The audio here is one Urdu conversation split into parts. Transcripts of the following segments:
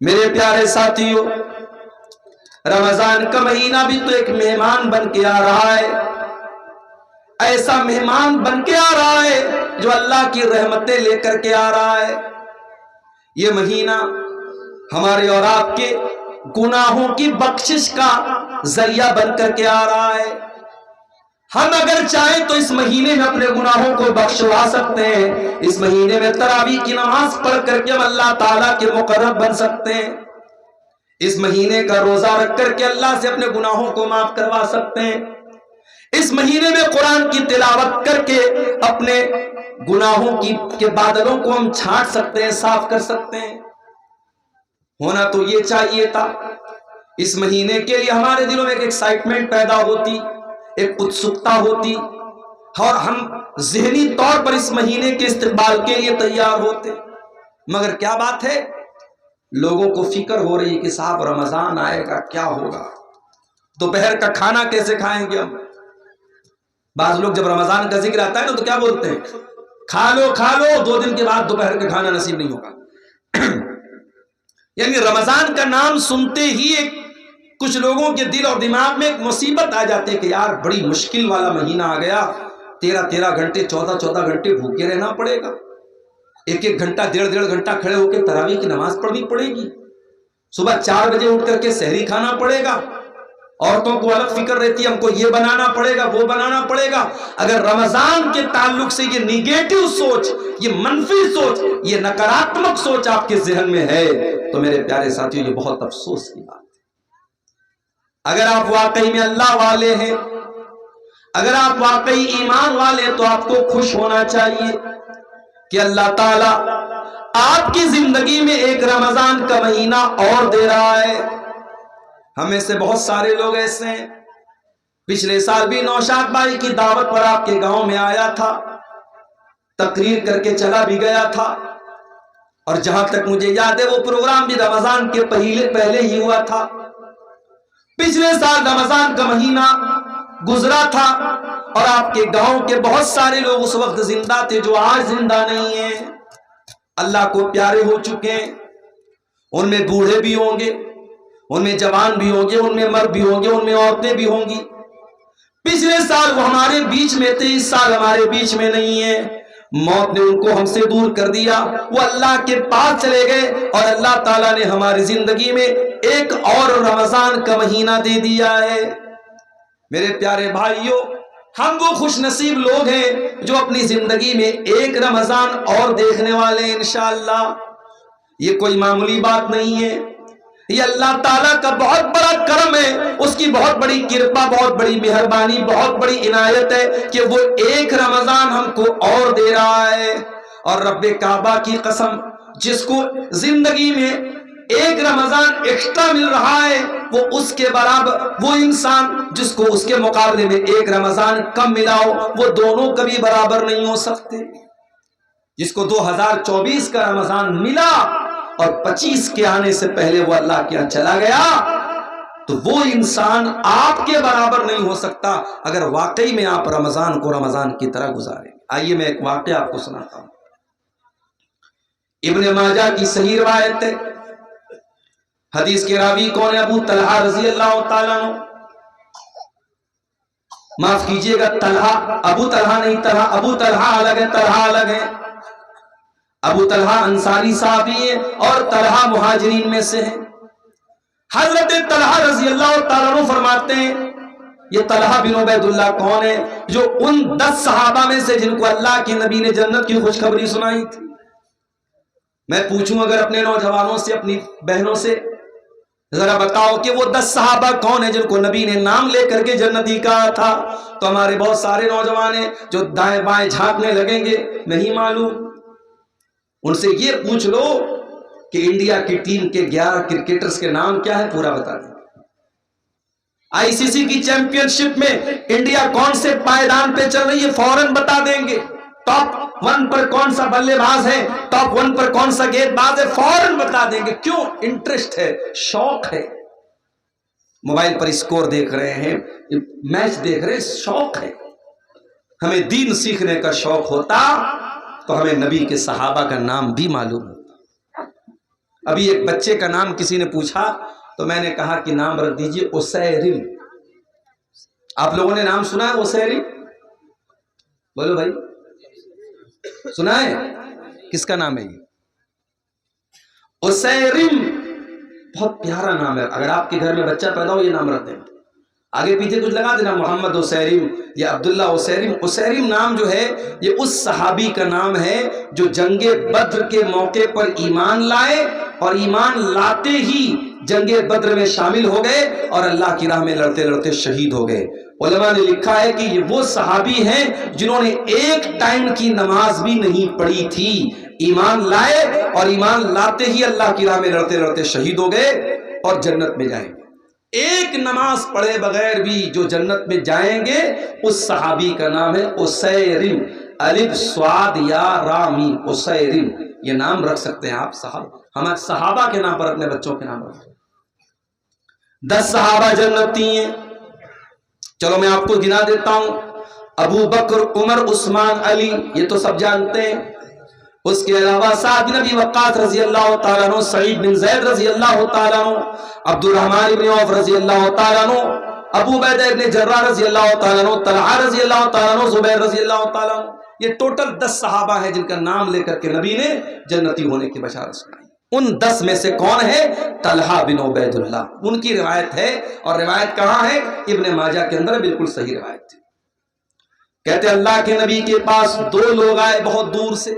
میرے پیارے ساتھیوں، رمضان کا مہینہ بھی تو ایک مہمان بن کے آ رہا ہے، ایسا مہمان بن کے آ رہا ہے جو اللہ کی رحمتیں لے کر کے آ رہا ہے۔ یہ مہینہ ہمارے اور آپ کے گناہوں کی بخشش کا ذریعہ بن کر کے آ رہا ہے۔ ہم اگر چاہیں تو اس مہینے میں اپنے گناہوں کو بخشوا سکتے ہیں، اس مہینے میں تراویح کی نماز پڑھ کر کے ہم اللہ تعالیٰ کے مقرب بن سکتے ہیں، اس مہینے کا روزہ رکھ کر کے اللہ سے اپنے گناہوں کو معاف کروا سکتے ہیں، اس مہینے میں قرآن کی تلاوت کر کے اپنے گناہوں کے بادلوں کو ہم چھانٹ سکتے ہیں، صاف کر سکتے ہیں۔ ہونا تو یہ چاہیے تھا، اس مہینے کے لیے ہمارے دلوں میں ایک ایکسائٹمنٹ پیدا ہوتی، ایک اتسکتا ہوتی، اور ہم ذہنی طور پر اس مہینے کے استقبال کے لیے تیار ہوتے۔ مگر کیا بات ہے، لوگوں کو فکر ہو رہی ہے کہ صاحب رمضان آئے گا، کیا ہوگا، دوپہر کا کھانا کیسے کھائیں گے ہم۔ بعض لوگ جب رمضان کا ذکر آتا ہے نا تو کیا بولتے ہیں، کھا لو کھا لو، 2 دن کے بعد دوپہر کا کھانا نصیب نہیں ہوگا۔ یعنی رمضان کا نام سنتے ہی کچھ لوگوں کے دل اور دماغ میں ایک مصیبت آ جاتی ہے کہ یار بڑی مشکل والا مہینہ آ گیا، 13 گھنٹے 14 گھنٹے بھوکے رہنا پڑے گا، 1 گھنٹہ 1.5 گھنٹہ کھڑے ہو کے تراویح کی نماز پڑھنی پڑے گی، صبح 4 بجے اٹھ کر کے سحری کھانا پڑے گا، عورتوں کو الگ فکر رہتی ہے، ہم کو یہ بنانا پڑے گا وہ بنانا پڑے گا۔ اگر رمضان کے تعلق سے یہ نیگیٹو سوچ، یہ منفی سوچ، یہ نکاراتمک سوچ آپ کے ذہن میں ہے تو میرے پیارے ساتھیوں یہ بہت افسوس کی بات ہے۔ اگر آپ واقعی میں اللہ والے ہیں، اگر آپ واقعی ایمان والے ہیں تو آپ کو خوش ہونا چاہیے کہ اللہ تعالیٰ آپ کی زندگی میں ایک رمضان کا مہینہ اور دے رہا ہے۔ ہمیں سے بہت سارے لوگ ایسے ہیں، پچھلے سال بھی نوشاد بھائی کی دعوت پر آپ کے گاؤں میں آیا تھا، تقریر کر کے چلا بھی گیا تھا، اور جہاں تک مجھے یاد ہے وہ پروگرام بھی رمضان کے پہلے ہی ہوا تھا۔ پچھلے سال رمضان کا مہینہ گزرا تھا اور آپ کے گاؤں کے بہت سارے لوگ اس وقت زندہ تھے جو آج زندہ نہیں ہیں، اللہ کو پیارے ہو چکے ہیں۔ ان میں بوڑھے بھی ہوں گے، ان میں جوان بھی ہوں گے، ان میں مرد بھی ہوں گے، ان میں عورتیں بھی ہوں گی۔ پچھلے سال وہ ہمارے بیچ میں تھے، اس سال ہمارے بیچ میں نہیں ہے، موت نے ان کو ہم سے دور کر دیا، وہ اللہ کے پاس چلے گئے، اور اللہ تعالیٰ نے ہماری زندگی میں ایک اور رمضان کا مہینہ دے دیا ہے۔ میرے پیارے بھائیوں، ہم وہ خوش نصیب لوگ ہیں جو اپنی زندگی میں ایک رمضان اور دیکھنے والے ہیں انشاءاللہ۔ یہ کوئی معمولی بات نہیں ہے، یہ اللہ تعالیٰ کا بہت بڑا کرم ہے، اس کی بہت بڑی کرپا، بہت بڑی مہربانی، بہت بڑی عنایت ہے کہ وہ ایک رمضان ہم کو اور دے رہا ہے۔ اور رب کعبہ کی قسم، جس کو زندگی میں ایک رمضان ایکسٹرا مل رہا ہے، وہ اس کے برابر، وہ انسان جس کو اس کے مقابلے میں ایک رمضان کم ملا ہو، وہ دونوں کبھی برابر نہیں ہو سکتے۔ جس کو 2024 کا رمضان ملا اور 25 کے آنے سے پہلے وہ اللہ کے یہاں چلا گیا، تو وہ انسان آپ کے برابر نہیں ہو سکتا اگر واقعی میں آپ رمضان کو رمضان کی طرح گزاریں۔ آئیے میں ایک واقعہ آپ کو سناتا ہوں۔ ابن ماجہ کی صحیح روایت ہے، حدیث کے راوی کون ہے؟ ابو طلحہ رضی اللہ تعالیٰ عنہ، معاف کیجئے گا طلحہ، ابو طلحہ نہیں، طلحہ، ابو طلحہ الگ ہے، طلحہ الگ ہے۔ ابو طلحہ انصاری صحابی ہے اور طلحہ مہاجرین میں سے ہیں۔ حضرت طلحہ رضی اللہ تعالیٰ عنہ فرماتے ہیں، یہ طلحہ بن عبید اللہ کون ہے؟ جو ان 10 صحابہ میں سے جن کو اللہ کے نبی نے جنت کی خوشخبری سنائی تھی۔ میں پوچھوں اگر اپنے نوجوانوں سے، اپنی بہنوں سے، ذرا بتاؤ کہ وہ 10 صحابہ کون ہیں جن کو نبی نے نام لے کر کے جنتی کہا تھا؟ تو ہمارے بہت سارے نوجوان ہیں جو دائیں بائیں جھانکنے لگیں گے، نہیں معلوم۔ ان سے یہ پوچھ لو کہ انڈیا کی ٹیم کے 11 کرکٹرز کے نام کیا ہے، پورا بتا دیں۔ آئی سی سی کی چیمپئن شپ میں انڈیا کون سے پائیدان پہ چل رہی ہے، فوراً بتا دیں گے۔ ٹاپ 1 پر کون سا بلے باز ہے، ٹاپ 1 پر کون سا گیند باز ہے، فوراً بتا دیں گے۔ کیوں؟ انٹرسٹ ہے، شوق ہے۔ موبائل پر اسکور دیکھ رہے ہیں، میچ دیکھ رہے ہیں، شوق ہے۔ ہمیں دین سیکھنے کا شوق ہوتا تو ہمیں نبی کے صحابہ کا نام بھی معلوم ہوتا۔ ابھی ایک بچے کا نام کسی نے پوچھا تو میں نے کہا کہ نام رکھ دیجئے اسیرم. آپ لوگوں نے نام سنا ہے اسیرم؟ بولو بھائی، سنا ہے؟ کس کا نام ہے یہ؟ اسیرم بہت پیارا نام ہے. اگر آپ کے گھر میں بچہ پیدا ہو یہ نام رکھ دیں. آگے پیچھے کچھ لگا دینا، محمد اسیرم یا عبداللہ اسیرم. اسیرم نام جو ہے یہ اس صحابی کا نام ہے جو جنگ بدر کے موقع پر ایمان لائے اور ایمان لاتے ہی جنگ بدر میں شامل ہو گئے اور اللہ کی راہ میں لڑتے لڑتے شہید ہو گئے. علماء نے لکھا ہے کہ یہ وہ صحابی ہیں جنہوں نے ایک ٹائم کی نماز بھی نہیں پڑھی تھی، ایمان لائے اور ایمان لاتے ہی اللہ کی راہ میں لڑتے لڑتے شہید ہو گئے اور جنت میں جائیں گے. ایک نماز پڑھے بغیر بھی جو جنت میں جائیں گے اس صحابی کا نام ہے اسیرم. الف صاد یا رامی، اسیرم. یہ نام رکھ سکتے ہیں آپ. ہمارے صحابہ کے نام پر اپنے بچوں کے نام رکھتے ہیں. 10 صحابہ جنتی ہیں. چلو میں آپ کو گنا دیتا ہوں. ابو بکر، عمر، عثمان، علی، یہ تو سب جانتے ہیں. اس کے علاوہ سعد بن ابی وقاص رضی اللہ تعالیٰ عنہ، سعید بن زید رضی اللہ تعالیٰ عنہ، عبد الرحمن بن عوف رضی اللہ تعالیٰ عنہ، ابو عبیدہ بن جراح رضی اللہ تعالیٰ عنہ، طلحہ رضی اللہ تعالیٰ عنہ، زبیر رضی اللہ تعالیٰ عنہ. یہ ٹوٹل 10 صحابہ ہیں جن کا نام لے کر کے نبی نے جنتی ہونے کی بشارت سنائی. ان 10 میں سے کون ہے؟ طلحہ بن عبید اللہ. ان کی روایت ہے اور روایت کہاں ہے؟ ابن ماجہ کے اندر بالکل صحیح روایت تھی. کہتے اللہ کے نبی کے پاس 2 لوگ آئے بہت دور سے.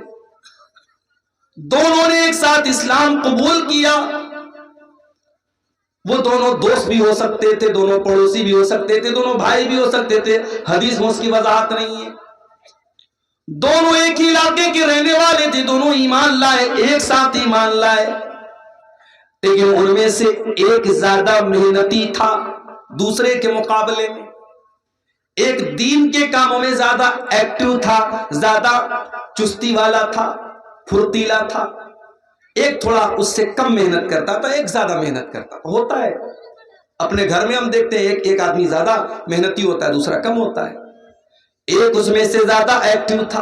دونوں نے ایک ساتھ اسلام قبول کیا. وہ دونوں دوست بھی ہو سکتے تھے، دونوں پڑوسی بھی ہو سکتے تھے، دونوں بھائی بھی ہو سکتے تھے. حدیث میں اس کی وضاحت نہیں ہے. دونوں ایک ہی علاقے کے رہنے والے تھے، دونوں ایمان لائے، ایک ساتھ ایمان لائے. لیکن ان میں سے ایک زیادہ محنتی تھا دوسرے کے مقابلے میں. ایک دین کے کاموں میں زیادہ ایکٹیو تھا، زیادہ چستی والا تھا، پھرتیلا تھا. ایک تھوڑا اس سے کم محنت کرتا تھا، ایک زیادہ محنت کرتا تھا. ہوتا ہے اپنے گھر میں، ہم دیکھتے ہیں ایک آدمی زیادہ محنتی ہوتا ہے، دوسرا کم ہوتا ہے. ایک اس میں سے زیادہ ایکٹیو تھا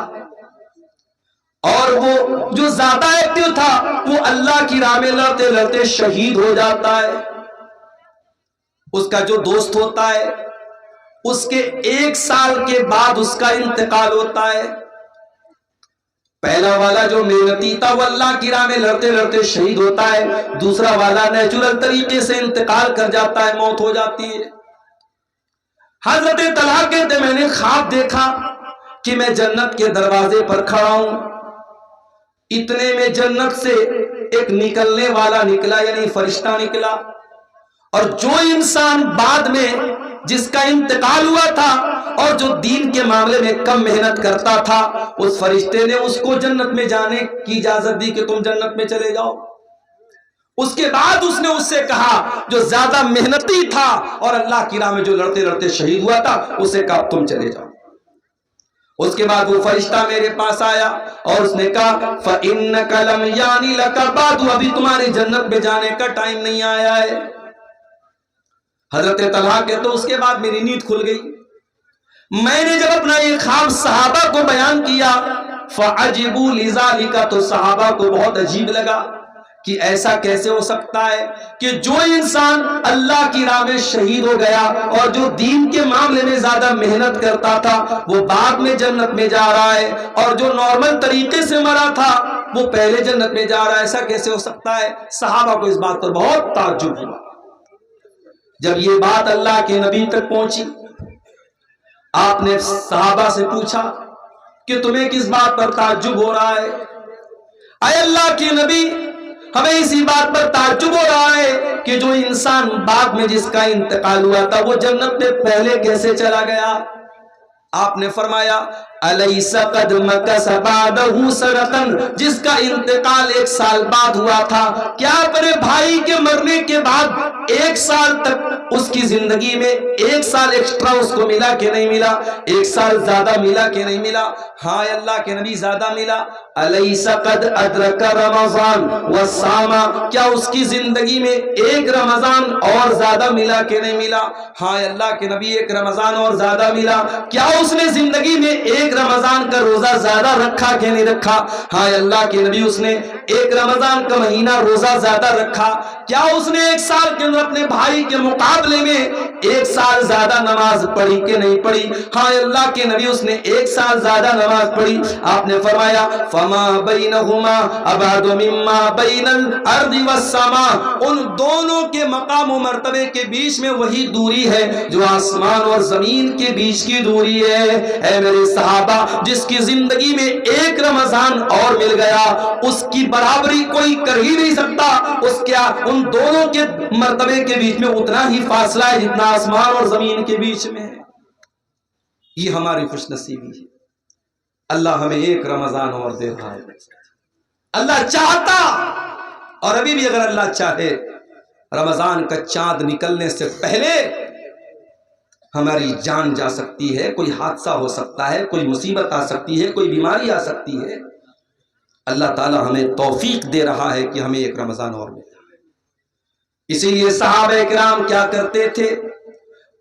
اور وہ جو زیادہ ایکٹیو تھا وہ اللہ کی راہ میں لڑتے لڑتے شہید ہو جاتا ہے. اس کا جو دوست ہوتا ہے اس کے 1 سال کے بعد اس کا انتقال ہوتا ہے. پہلا والا جو محنتی تھا وہ اللہ کی راہ میں لڑتے لڑتے شہید ہوتا ہے. دوسرا والا نیچرل طریقے سے انتقال کر جاتا ہے، موت ہو جاتی ہے. حضرت طلحہ کہتے میں نے خواب دیکھا کہ میں جنت کے دروازے پر کھڑا ہوں. اتنے میں جنت سے ایک نکلنے والا نکلا، یعنی فرشتہ نکلا. اور جو انسان بعد میں جس کا انتقال ہوا تھا اور جو دین کے معاملے میں کم محنت کرتا تھا، اس فرشتے نے اس کو جنت میں جانے کی اجازت دی کہ تم جنت میں چلے جاؤ. اس کے بعد اس نے اس سے کہا جو زیادہ محنتی تھا اور اللہ کی راہ میں جو لڑتے لڑتے شہید ہوا تھا، اسے کہا تم چلے جاؤ. اس کے بعد وہ فرشتہ میرے پاس آیا اور اس نے کہا فَإِنَّكَ لَمْ يَعْنِ لَكَ بَعْدُ، ابھی تمہارے جنت میں جانے کا ٹائم نہیں آیا ہے. حضرت طلحہ کے تو اس کے بعد میری نیند کھل گئی. میں نے جب اپنا یہ خواب صحابہ کو بیان کیا فَعَجِبُوا لِذَلِكَ، تو صحابہ کو بہت عجیب لگا کہ ایسا کیسے ہو سکتا ہے کہ جو انسان اللہ کی راہ میں شہید ہو گیا اور جو دین کے معاملے میں زیادہ محنت کرتا تھا وہ بعد میں جنت میں جا رہا ہے، اور جو نارمل طریقے سے مرا تھا وہ پہلے جنت میں جا رہا ہے. ایسا کیسے ہو سکتا ہے؟ صحابہ کو اس بات پر بہت تعجب ہوا. جب یہ بات اللہ کے نبی تک پہنچی، آپ نے صحابہ سے پوچھا کہ تمہیں کس بات پر تعجب ہو رہا ہے؟ اے اللہ کے نبی، ہمیں اسی بات پر تعجب ہو رہا ہے کہ جو انسان بعد میں جس کا انتقال ہوا تھا وہ جنت میں پہلے کیسے چلا گیا؟ آپ نے فرمایا الیس قد مکث بعدہ سنۃ، جس کا انتقال 1 سال بعد ہوا تھا، کیا اپنے بھائی کے مرنے کے بعد 1 سال تک اس کی زندگی میں 1 سال ایکسٹرا اس کو ملا کہ نہیں ملا؟ 1 سال زیادہ ملا کہ نہیں ملا؟ ہاں اللہ کے نبی زیادہ ملا. الیس قد ادرک رمضان وصام، کیا اس کی زندگی میں 1 رمضان اور زیادہ ملا کہ نہیں ملا؟ ہاں اللہ کے نبی 1 رمضان اور زیادہ ملا. کیا اس نے زندگی میں 1 ایک رمضان کا روزہ زیادہ رکھا کہ نہیں رکھا؟ ہاں اللہ کے نبی اس نے ایک رمضان کا مہینہ روزہ زیادہ رکھا. کیا اس نے ایک سال کے اندر اپنے بھائی کے مقابلے میں ایک سال زیادہ نماز پڑھی کہ نہیں پڑھی؟ ہاں اللہ کے نبی اس نے ایک سال زیادہ نماز پڑھی. آپ نے فرمایا فما بینہما ابعد مما بین الارض والسماء، ان دونوں کے مقام و مرتبے کے بیچ میں وہی دوری ہے جو آسمان اور زمین کے بیچ کی دوری ہے. اے میرے صحابہ، جس کی زندگی میں ایک رمضان اور مل گیا اس کی برابری کوئی کر ہی نہیں سکتا. اس کیا ان دونوں کے مرتبے کے بیچ میں اتنا ہی فاصلہ ہے جتنا آسمان اور زمین کے بیچ میں ہے. یہ ہماری خوش نصیبی ہے. اللہ ہمیں ایک رمضان اور دے رہا ہے. اللہ چاہتا، اور ابھی بھی اگر اللہ چاہے، رمضان کا چاند نکلنے سے پہلے ہماری جان جا سکتی ہے، کوئی حادثہ ہو سکتا ہے، کوئی مصیبت آ سکتی ہے، کوئی بیماری آ سکتی ہے. اللہ تعالی ہمیں توفیق دے رہا ہے کہ ہمیں ایک رمضان اور ملا ہے. اسی لیے صحابہ کرام کیا کرتے تھے،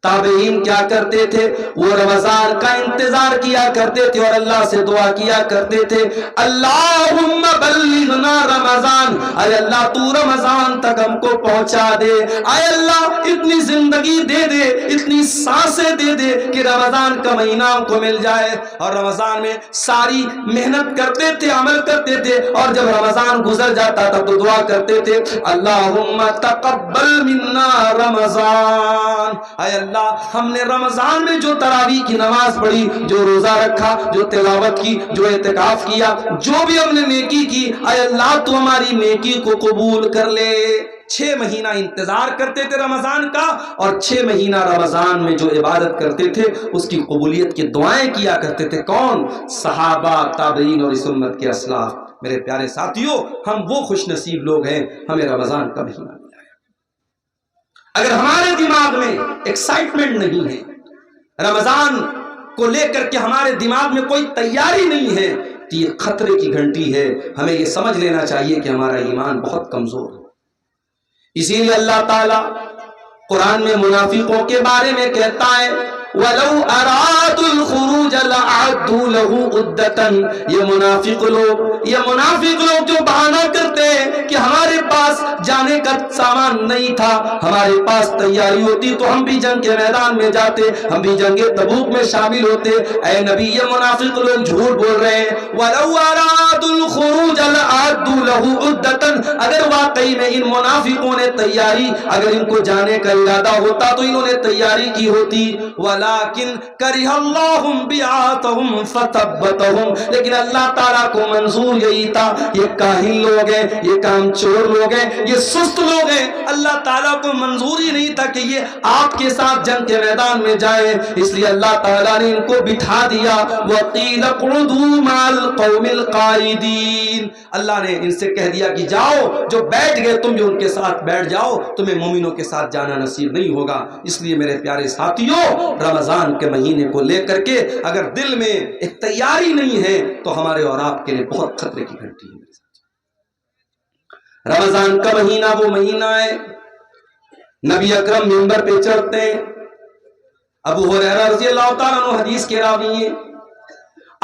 تابعین کیا کرتے تھے؟ وہ رمضان کا انتظار کیا کرتے تھے اور اللہ سے دعا کیا کرتے تھے اللہم بلغنا رمضان، اے اللہ تو رمضان تک ہم کو پہنچا دے. اے اللہ اتنی زندگی دے دے، اتنی سانسیں دے دے کہ رمضان کا مہینہ ہم کو مل جائے. اور رمضان میں ساری محنت کرتے تھے، عمل کرتے تھے، اور جب رمضان گزر جاتا تھا تو دعا کرتے تھے اللہم تقبل منا رمضان. اے اللہ ہم نے رمضان میں جو تراویح کی نماز پڑھی، جو روزہ رکھا، جو تلاوت کی، جو اعتکاف کیا، جو بھی ہم نے نیکی کی، اے اللہ تو ہماری نیکی کو قبول کر لے. 6 مہینہ انتظار کرتے تھے رمضان کا، اور 6 مہینہ رمضان میں جو عبادت کرتے تھے اس کی قبولیت کی دعائیں کیا کرتے تھے. کون؟ صحابہ، تابعین اور اس امت کے اسلاف. میرے پیارے ساتھیوں، ہم وہ خوش نصیب لوگ ہیں ہمیں رمضان کا مہینہ ملا ہے. اگر ہمارے دماغ میں ایکسائٹمنٹ نہیں ہے، رمضان کو لے کر کے ہمارے دماغ میں کوئی تیاری نہیں ہے، تو یہ خطرے کی گھنٹی ہے. ہمیں یہ سمجھ لینا چاہیے کہ ہمارا ایمان بہت کمزور ہے. اسی لیے اللہ تعالیٰ قرآن میں منافقوں کے بارے میں کہتا ہے وَلَوْ أَرَادُوا الْخُرُوجَ لَأَعَدُّوا لَهُ عُدَّةً. یہ منافق لوگ جو بہانہ کرتے ہیں کہ ہمارے پاس جانے کا سامان نہیں تھا، ہمارے پاس تیاری ہوتی تو ہم بھی جنگ کے میدان میں جاتے، ہم بھی جنگ تبوک میں شامل ہوتے. اے نبی، یہ منافق لوگ جھوٹ بول رہے ہیں. وَلَوْ أَرَادُوا الْخُرُوجَ لَأَعَدُّوا لَهُ عُدَّةً. اگر واقعی میں ان منافقوں نے تیاری، اگر ان کو جانے کا ارادہ ہوتا تو انہوں نے تیاری کی ہوتی. وَلَٰكِنْ كَرِهَ اللَّهُ بِعَاثَهُمْ فَثَبَّتَهُمْ. لیکن اللہ تعالیٰ کو منظور یہی تھا، یہ کاہل لوگ ہیں، یہ کام چور لوگ ہیں، یہ سست لوگ ہیں. اللہ تعالیٰ کو منظور ہی نہیں تھا کہ یہ آپ کے ساتھ جنگ کے میدان میں جائے. اس لیے اللہ تعالیٰ نے ان کو بٹھا دیا. وَقِيلَ اقْعُدُوا مَعَ الْقَوْمِ الْقَاعِدِينَ. اللہ نے ان سے کہہ دیا کہ جاؤ، جو بیٹھ گئے تم بھی ان کے ساتھ بیٹھ جاؤ، تمہیں مومنوں کے ساتھ جانا نصیب نہیں ہوگا. اس لیے میرے پیارے ساتھیوں، رمضان کے مہینے کو لے کر کے اگر دل میں ایک تیاری نہیں ہے تو ہمارے اور آپ کے لیے بہت خطرے کی گھنٹی ہے. رمضان کا مہینہ وہ مہینہ ہے، نبی اکرم منبر پہ چڑھتے ہیں. ابو ہریرہ رضی اللہ تعالیٰ عنہ حدیث کے راوی ہیں.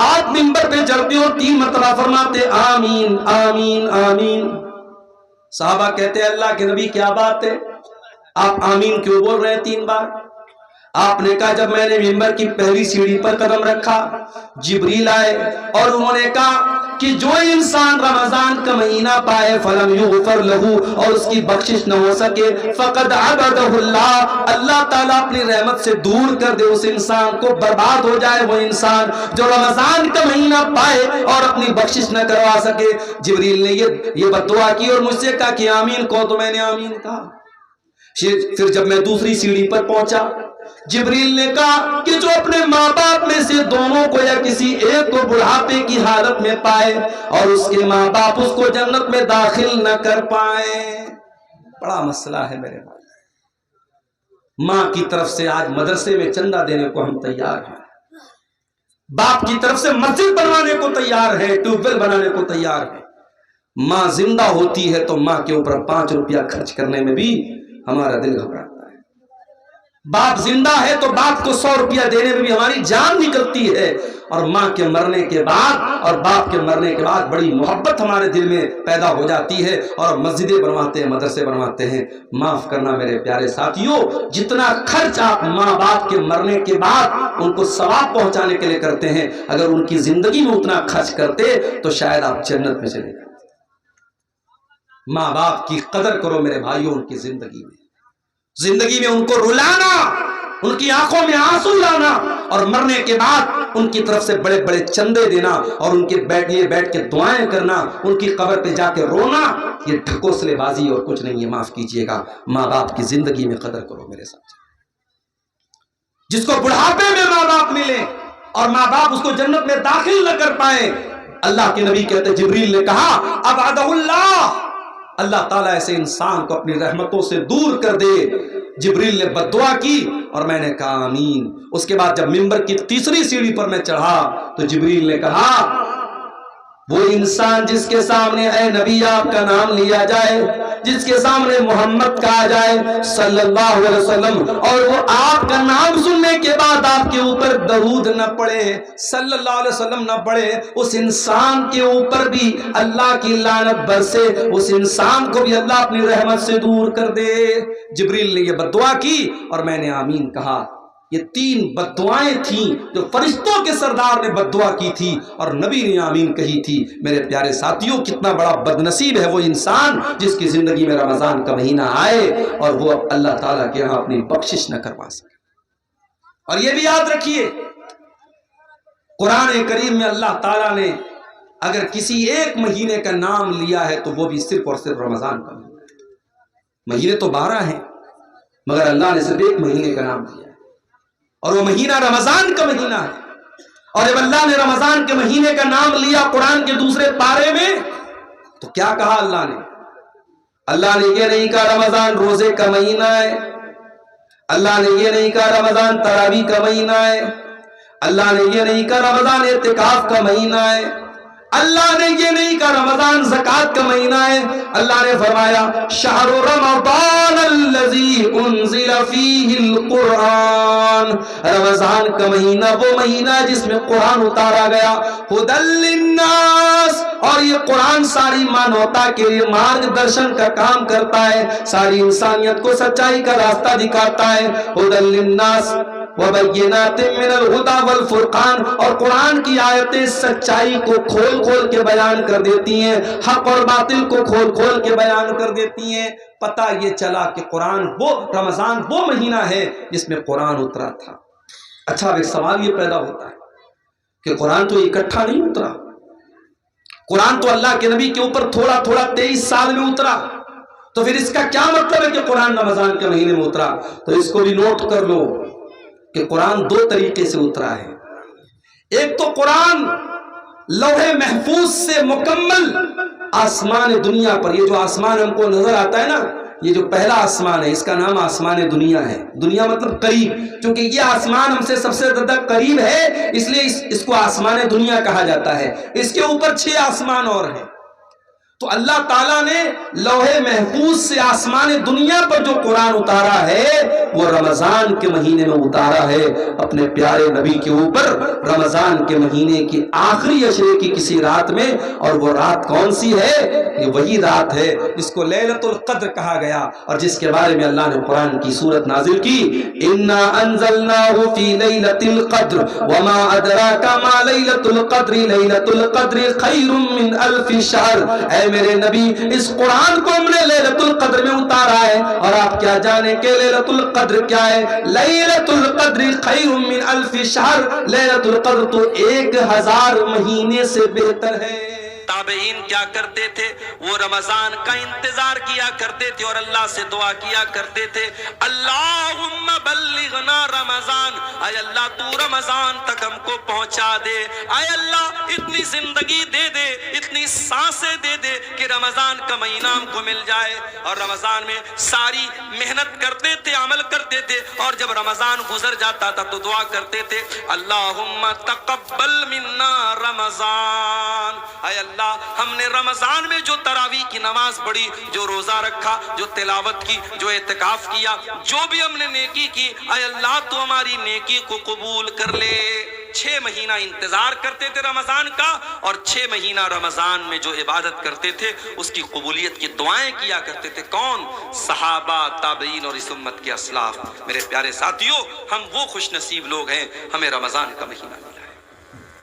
آپ منبر پہ چڑھتے اور 3 مرتبہ فرماتے آمین آمین آمین. صحابہ کہتے ہیں اللہ کے نبی کیا بات ہے، آپ آمین کیوں بول رہے ہیں 3 بار؟ آپ نے کہا جب میں نے منبر کی پہلی سیڑھی پر قدم رکھا، جبریل آئے اور انہوں نے کہا کہ جو انسان رمضان کا مہینہ پائے فلم یغفر لہو، اور اس کی بخشش نہ ہو سکے، فقد عبدہ اللہ، اللہ تعالیٰ اپنی رحمت سے دور کر دے اس انسان کو، برباد ہو جائے وہ انسان جو رمضان کا مہینہ پائے اور اپنی بخشش نہ کروا سکے. جبریل نے یہ بد دعا کی اور مجھ سے کہا کہ آمین کہو، تو میں نے آمین کہا. پھر جب میں دوسری سیڑھی پر پہنچا، جبریل نے کہا کہ جو اپنے ماں باپ میں سے دونوں کو یا کسی ایک کو بڑھاپے کی حالت میں پائے اور اس کے ماں باپ اس کو جنت میں داخل نہ کر پائیں. بڑا مسئلہ ہے میرے بھائی. ماں کی طرف سے آج مدرسے میں چندہ دینے کو ہم تیار ہیں، باپ کی طرف سے مسجد بنوانے کو تیار ہے، ٹیوب ویل بنانے کو تیار ہے. ماں زندہ ہوتی ہے تو ماں کے اوپر 5 روپیہ خرچ کرنے میں بھی ہمارا دل گھبراتا ہے. باپ زندہ ہے تو باپ کو 100 روپیہ دینے میں بھی ہماری جان نکلتی ہے، اور ماں کے مرنے کے بعد اور باپ کے مرنے کے بعد بڑی محبت ہمارے دل میں پیدا ہو جاتی ہے، اور مسجدیں بنواتے ہیں، مدرسے بنواتے ہیں۔ معاف کرنا میرے پیارے ساتھیوں، جتنا خرچ آپ ماں باپ کے مرنے کے بعد ان کو ثواب پہنچانے کے لیے کرتے ہیں، اگر ان کی زندگی میں اتنا خرچ کرتے تو شاید آپ جنت میں چلے جاتے۔ ماں باپ کی قدر کرو میرے بھائیوں، ان کی زندگی میں ان کو رلانا، ان کی آنکھوں میں آنسو لانا، اور مرنے کے بعد ان کی طرف سے بڑے بڑے چندے دینا، اور ان کے بیٹھ کے دعائیں کرنا، ان کی قبر پہ جا کے رونا، یہ ڈھکوسلے بازی اور کچھ نہیں ہے۔ معاف کیجئے گا، ماں باپ کی زندگی میں قدر کرو میرے ساتھ۔ جس کو بڑھاپے میں ماں باپ ملے اور ماں باپ اس کو جنت میں داخل نہ کر پائے، اللہ کے نبی کہتے جبریل نے کہا ابعدہ اللہ تعالیٰ ایسے انسان کو اپنی رحمتوں سے دور کر دے۔ جبریل نے بددعا کی اور میں نے کہا آمین۔ اس کے بعد جب منبر کی تیسری سیڑھی پر میں چڑھا تو جبریل نے کہا وہ انسان جس کے سامنے اے نبی آپ کا نام لیا جائے، جس کے سامنے محمد کہا جائے صلی اللہ علیہ وسلم، اور وہ آپ کا نام سننے کے بعد آپ کے اوپر درود نہ پڑے، صلی اللہ علیہ وسلم نہ پڑے، اس انسان کے اوپر بھی اللہ کی لعنت برسے، اس انسان کو بھی اللہ اپنی رحمت سے دور کر دے۔ جبریل نے یہ بددعا کی اور میں نے آمین کہا۔ یہ 3 بددعائیں تھیں جو فرشتوں کے سردار نے بددعا کی تھی اور نبی نے آمین کہی تھی۔ میرے پیارے ساتھیوں، کتنا بڑا بدنصیب ہے وہ انسان جس کی زندگی میں رمضان کا مہینہ آئے اور وہ اللہ تعالیٰ کے یہاں اپنی بخشش نہ کروا سکے۔ اور یہ بھی یاد رکھیے، قرآن کریم میں اللہ تعالیٰ نے اگر کسی ایک مہینے کا نام لیا ہے تو وہ بھی صرف اور صرف رمضان کا مہینہ ہے۔ مہینے تو 12 ہیں مگر اللہ نے صرف ایک مہینے کا نام دیا ہے، اور وہ مہینہ رمضان کا مہینہ ہے۔ اور جب اللہ نے رمضان کے مہینے کا نام لیا قرآن کے دوسرے پارے میں تو کیا کہا اللہ نے؟ اللہ نے یہ نہیں کہا رمضان روزے کا مہینہ ہے، اللہ نے یہ نہیں کہا رمضان تراویح کا مہینہ ہے، اللہ نے یہ نہیں کہا رمضان اعتکاف کا مہینہ ہے، اللہ نے یہ نہیں کہا رمضان زکوٰۃ کا مہینہ ہے۔ اللہ نے فرمایا شہر رمضان الذی انزل فیہ القرآن، رمضان کا مہینہ وہ مہینہ ہے جس میں قرآن اتارا گیا، ھدی للناس، اور یہ قرآن ساری مانوتا کے لیے مارگ درشن کا کام کرتا ہے، ساری انسانیت کو سچائی کا راستہ دکھاتا ہے۔ ھدی للناس وَبَيِّنَاتٍ مِّنَ الْهُدَى وَالْفُرْقَانِ، اور قرآن کی آیتیں سچائی کو کھول کھول کے بیان کر دیتی ہیں، حق اور باطل کو کھول کھول کے بیان کر دیتی ہیں۔ پتہ یہ چلا کہ رمضان وہ مہینہ ہے جس میں قرآن اترا تھا۔ اچھا، اب ایک سوال یہ پیدا ہوتا ہے کہ قرآن تو اکٹھا نہیں اترا، قرآن تو اللہ کے نبی کے اوپر تھوڑا تھوڑا 23 سال میں اترا، تو پھر اس کا کیا مطلب ہے کہ قرآن رمضان کے مہینے میں اترا؟ تو اس کو بھی نوٹ کر لو کہ قرآن 2 طریقے سے اترا ہے۔ ایک تو قرآن لوح محفوظ سے مکمل آسمان دنیا پر، یہ جو آسمان ہم کو نظر آتا ہے نا، یہ جو پہلا آسمان ہے اس کا نام آسمان دنیا ہے۔ دنیا مطلب قریب، چونکہ یہ آسمان ہم سے سب سے زیادہ قریب ہے اس لیے اس کو آسمان دنیا کہا جاتا ہے۔ اس کے اوپر 6 آسمان اور ہیں۔ تو اللہ تعالیٰ نے لوح محفوظ سے آسمان دنیا پر جو قرآن اتارا ہے وہ رمضان کے مہینے میں اتارا ہے اپنے پیارے نبی کے اوپر، رمضان کے مہینے کی آخری عشرے کی کسی رات میں۔ اور وہ رات کون سی ہے؟ یہ وہی رات ہے جس کو لیلۃ القدر کہا گیا اور جس کے بارے میں اللہ نے قرآن کی سورت نازل کی، انا انزلناہ فی لیلۃ القدر وما ادراک ما لیلۃ القدر لیلۃ القدر خیر من الف شہر۔ اے میرے نبی، اس قرآن کو ہم نے لیلۃ القدر میں اتارا ہے، اور آپ کیا جانیں کہ لیلۃ القدر کیا ہے؟ لیلۃ القدر خیر من الف شہر، لیلۃ القدر تو 1000 مہینے سے بہتر ہے۔ تابعین کیا کرتے تھے؟ وہ رمضان کا انتظار کیا کرتے تھے اور اللہ سے دعا کیا کرتے تھے، اللہم بلغنا رمضان، اے اللہ تو رمضان تک ہم کو پہنچا دے، اے اللہ اتنی زندگی دے دے، اتنی سانسیں دے دے کہ رمضان کا مہینہ ہم کو مل جائے۔ اور رمضان میں ساری محنت کرتے تھے، عمل کرتے تھے، اور جب رمضان گزر جاتا تھا تو دعا کرتے تھے، اللہم تقبل منا رمضان، اے اللہ ہم نے رمضان میں جو تراویح کی نماز پڑھی، جو روزہ رکھا، جو تلاوت کی، جو اعتکاف کیا، جو بھی ہم نے نیکی کی، اے اللہ تو ہماری نیکی کو قبول کر لے۔ 6 مہینہ انتظار کرتے تھے رمضان کا، اور 6 مہینہ رمضان میں جو عبادت کرتے تھے اس کی قبولیت کی دعائیں کیا کرتے تھے۔ کون؟ صحابہ، تابعین اور اس امت کے اسلاف۔ میرے پیارے ساتھیوں، ہم وہ خوش نصیب لوگ ہیں، ہمیں رمضان کا مہینہ ملا۔